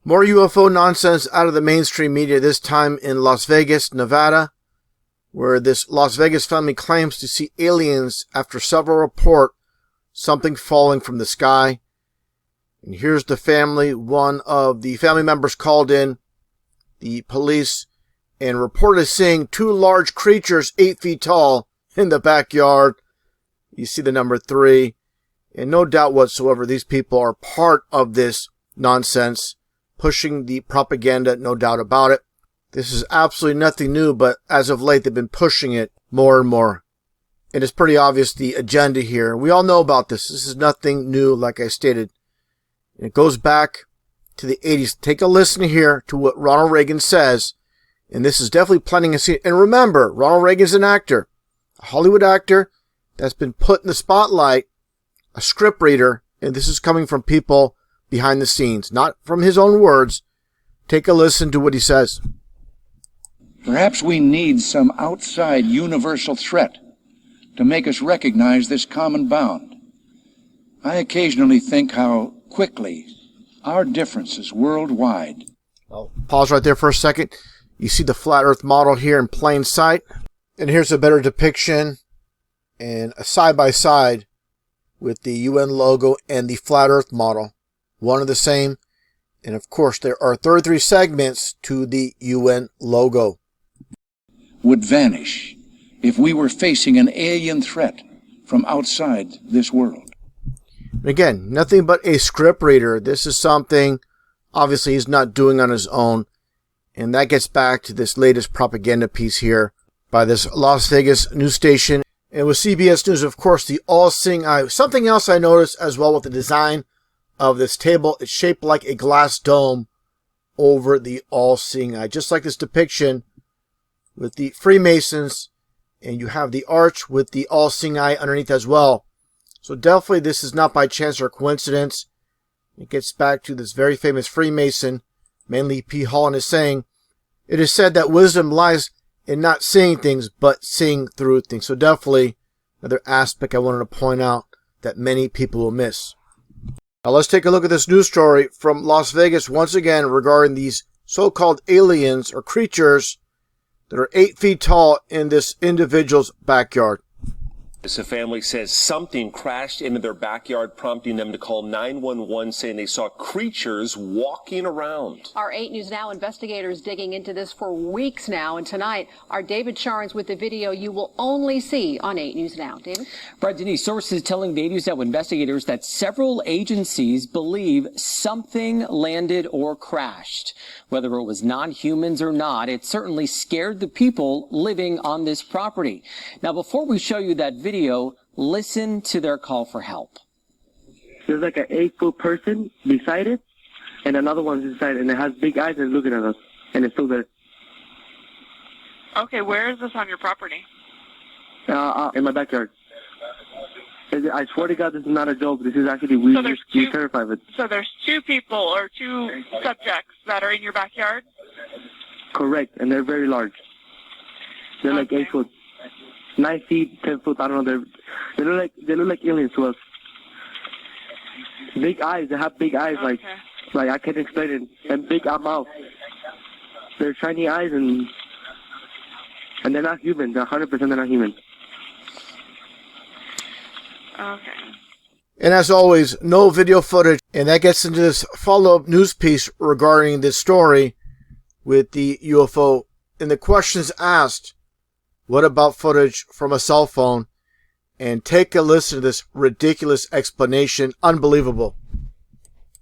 More UFO nonsense out of the mainstream media, this time in Las Vegas, Nevada, where this Las Vegas family claims to see aliens after several report something falling from the sky. And here's the family. One of the family members called in the police and reported seeing two large creatures 8 feet tall in the backyard. You see the number 3. And no doubt whatsoever, these people are part of this nonsense, pushing the propaganda, no doubt about it. This is absolutely nothing new, but as of late, they've been pushing it more and more. And it's pretty obvious the agenda here. We all know about this. This is nothing new, like I stated. And it goes back to the 80s. Take a listen here to what Ronald Reagan says. And this is definitely planting a scene. And remember, Ronald Reagan's an actor, a Hollywood actor that's been put in the spotlight, a script reader, and this is coming from people behind the scenes, not from his own words. Take a listen to what he says. Perhaps we need some outside universal threat to make us recognize this common bound. I occasionally think how quickly our differences worldwide. I'll pause right there for a second. You see the flat earth model here in plain sight. And here's a better depiction and a side-by-side with the UN logo and the flat earth model. One of the same. And of course, there are 33 segments to the UN logo. Would vanish if we were facing an alien threat from outside this world. Again, nothing but a script reader. This is something, obviously, he's not doing on his own. And that gets back to this latest propaganda piece here by this Las Vegas news station. And with CBS News, of course, the all-seeing eye. Something else I noticed as well with the design of this table, it's shaped like a glass dome over the all-seeing eye. Just like this depiction with the Freemasons, and you have the arch with the all-seeing eye underneath as well. So definitely this is not by chance or coincidence. It gets back to this very famous Freemason, mainly P. Holland, is saying, it is said that wisdom lies in not seeing things, but seeing through things. So definitely another aspect I wanted to point out that many people will miss. Now let's take a look at this news story from Las Vegas once again regarding these so-called aliens or creatures that are 8 feet tall in this individual's backyard. The family says something crashed into their backyard, prompting them to call 911, saying they saw creatures walking around. Our 8 News Now investigators digging into this for weeks now, and tonight our David Charnes with the video you will only see on 8 News Now. David? Brad, Denise, sources telling the 8 News Now investigators that several agencies believe something landed or crashed. Whether it was non-humans or not, it certainly scared the people living on this property. Now, before we show you that video, listen to their call for help. There's like an 8-foot person beside it, and another one's inside, and it has big eyes and looking at us, and it's still there. Okay, where is this on your property? In my backyard. I swear to God, this is not a joke. This is actually, we're terrified of it. So there's 2 people or 2 subjects that are in your backyard? Correct, and they're very large. They're like 8 foot. 9 feet, 10 foot, I don't know. They look like aliens to us. Big eyes, they have big eyes, Okay. like I can't explain it. And big mouth. They're shiny eyes and they're not human. They're 100% they're not human. Okay. And as always, no video footage. And that gets into this follow-up news piece regarding this story with the UFO. And the questions asked, what about footage from a cell phone? And take a listen to this ridiculous explanation. Unbelievable.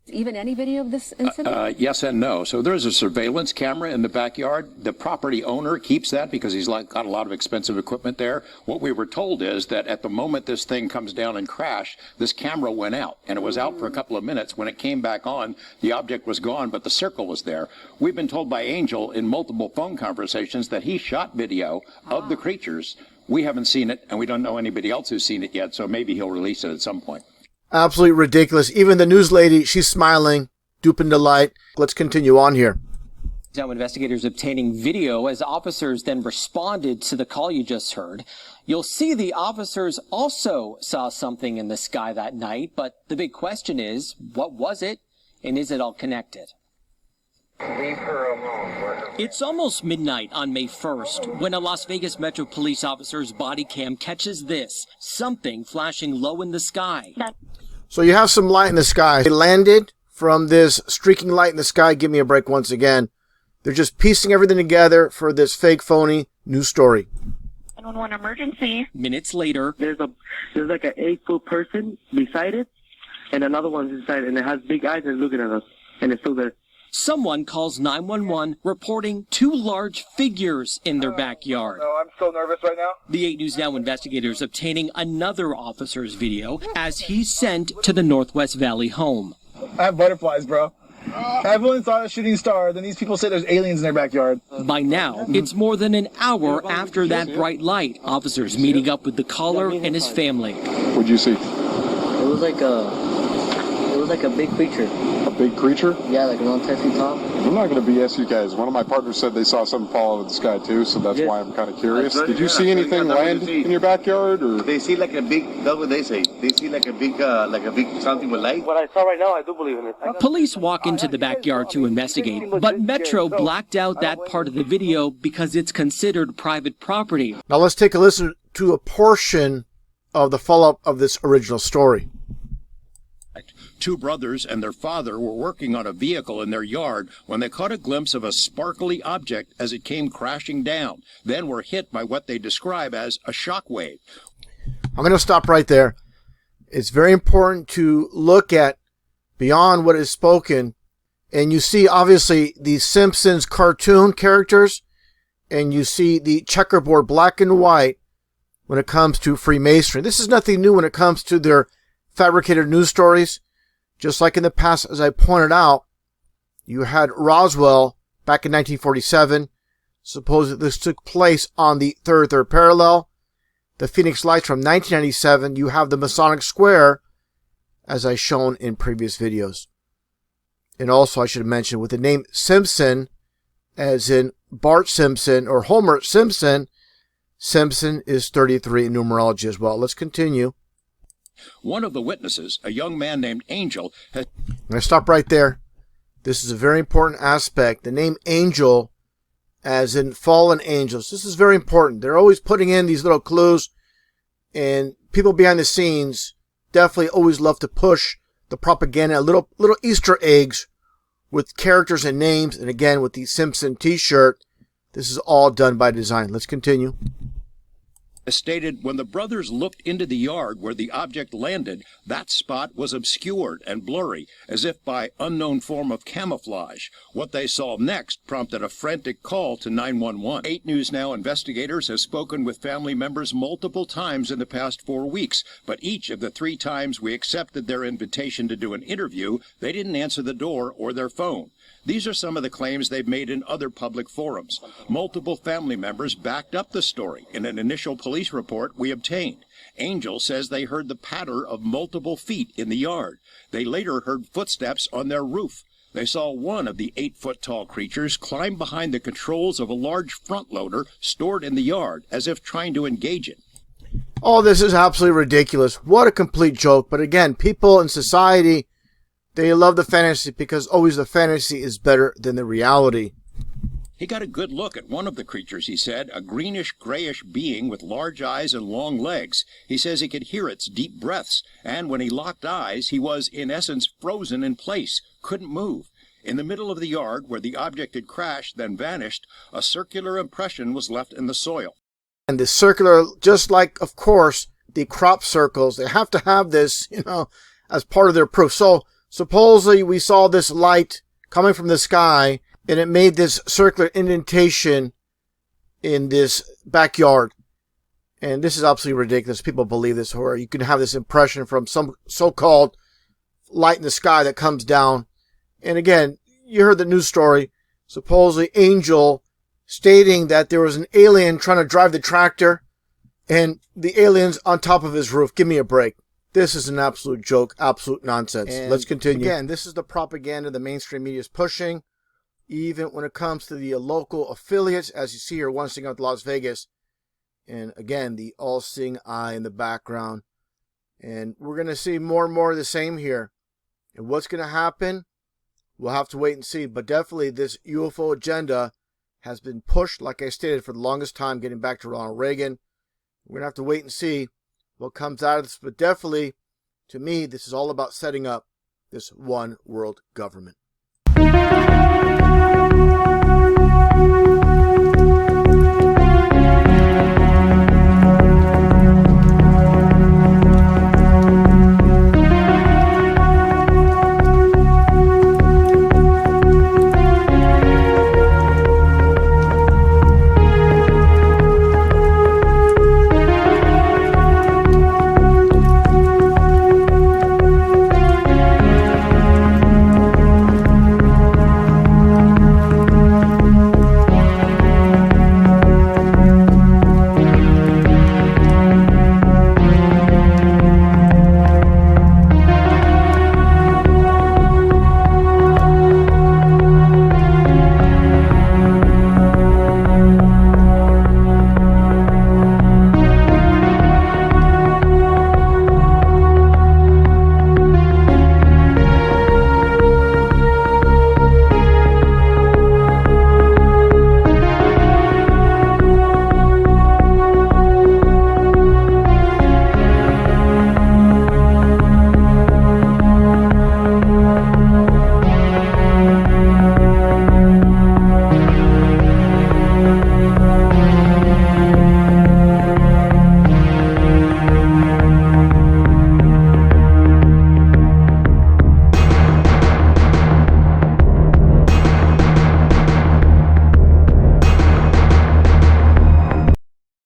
Even any video of this incident? Yes and no. So there's a surveillance camera in the backyard. The property owner keeps that because he's got a lot of expensive equipment there. What we were told is that at the moment this thing comes down and crash, this camera went out. And it was out for a couple of minutes. When it came back on, the object was gone, but the circle was there. We've been told by Angel in multiple phone conversations that he shot video of the creatures. We haven't seen it, and we don't know anybody else who's seen it yet, so maybe he'll release it at some point. Absolutely ridiculous. Even the news lady, she's smiling, duping delight. Let's continue on here. Now investigators obtaining video as officers then responded to the call you just heard. You'll see the officers also saw something in the sky that night, but the big question is, what was it, and is it all connected? Leave her alone. It's almost midnight on May 1st when a Las Vegas Metro police officer's body cam catches this, something flashing low in the sky. So you have some light in the sky. They landed from this streaking light in the sky. Give me a break once again. They're just piecing everything together for this fake, phony news story. 911 emergency. Minutes later, There's like an 8-foot person beside it, and another one's inside, and it has big eyes and looking at us, and it's still there. someone calls 911 reporting two large figures in their backyard. No, I'm so nervous right now. The 8 News Now investigators obtaining another officer's video as he's sent to the Northwest Valley home. I have butterflies, bro. I've only saw a shooting star, then these people say there's aliens in their backyard. By now, it's more than an hour after that bright light. Officers meeting up with the caller and his family. What'd you see? It was like a big creature. A big creature? Yeah, like around 10 feet tall. I'm not going to BS you guys. One of my partners said they saw something fall out of the sky too, so that's why I'm kind of curious. Did you see anything land in your backyard? Or they see like a big, that's what they say. They see like a big something with light. What I saw right now, I do believe in it. Police walk into the backyard to investigate, but Metro blacked out that part of the video because it's considered private property. Now let's take a listen to a portion of the follow-up of this original story. Two brothers and their father were working on a vehicle in their yard when they caught a glimpse of a sparkly object as it came crashing down, then were hit by what they describe as a shock wave. I'm going to stop right there. It's very important to look at beyond what is spoken. And you see, obviously, the Simpsons cartoon characters, and you see the checkerboard black and white when it comes to Freemasonry. This is nothing new when it comes to their fabricated news stories. Just like in the past, as I pointed out, you had Roswell back in 1947. Supposedly this took place on the third parallel. The Phoenix Lights from 1997. You have the Masonic Square, as I shown in previous videos. And also, I should mention, with the name Simpson, as in Bart Simpson or Homer Simpson, Simpson is 33 in numerology as well. Let's continue. One of the witnesses, a young man named Angel, had... I'm going to stop right there. This is a very important aspect. The name Angel, as in fallen angels. This is very important. They're always putting in these little clues, and people behind the scenes definitely always love to push the propaganda, little Easter eggs with characters and names, and again with the Simpson t-shirt. This is all done by design. Let's continue. Stated when the brothers looked into the yard where the object landed, that spot was obscured and blurry, as if by unknown form of camouflage. What they saw next prompted a frantic call to 911. 8 News Now investigators have spoken with family members multiple times in the past 4 weeks, but each of the 3 times we accepted their invitation to do an interview, they didn't answer the door or their phone. These are some of the claims they've made in other public forums. Multiple family members backed up the story in an initial police report we obtained. Angel says they heard the patter of multiple feet in the yard. They later heard footsteps on their roof. They saw one of the 8-foot-tall creatures climb behind the controls of a large front loader stored in the yard as if trying to engage it. Oh, this is absolutely ridiculous. What a complete joke. But again, people in society, they love the fantasy because always the fantasy is better than the reality. He got a good look at one of the creatures, he said, a greenish-grayish being with large eyes and long legs. He says he could hear its deep breaths, and when he locked eyes, he was, in essence, frozen in place, couldn't move. In the middle of the yard, where the object had crashed, then vanished, a circular impression was left in the soil. And the circular, just like, of course, the crop circles, they have to have this, as part of their proof. So, supposedly we saw this light coming from the sky, and it made this circular indentation in this backyard. And this is absolutely ridiculous. People believe this, or you can have this impression from some so-called light in the sky that comes down. And again, you heard the news story. Supposedly Angel stating that there was an alien trying to drive the tractor, and the alien's on top of his roof. Give me a break. This is an absolute joke, absolute nonsense. And let's continue. Again, this is the propaganda the mainstream media is pushing, even when it comes to the local affiliates, as you see here, one thing out Las Vegas. And again, the all-seeing eye in the background. And we're going to see more and more of the same here. And what's going to happen? we'll have to wait and see. But definitely this UFO agenda has been pushed, like I stated, for the longest time, getting back to Ronald Reagan. We're going to have to wait and see what comes out of this. But definitely, to me, this is all about setting up this one world government.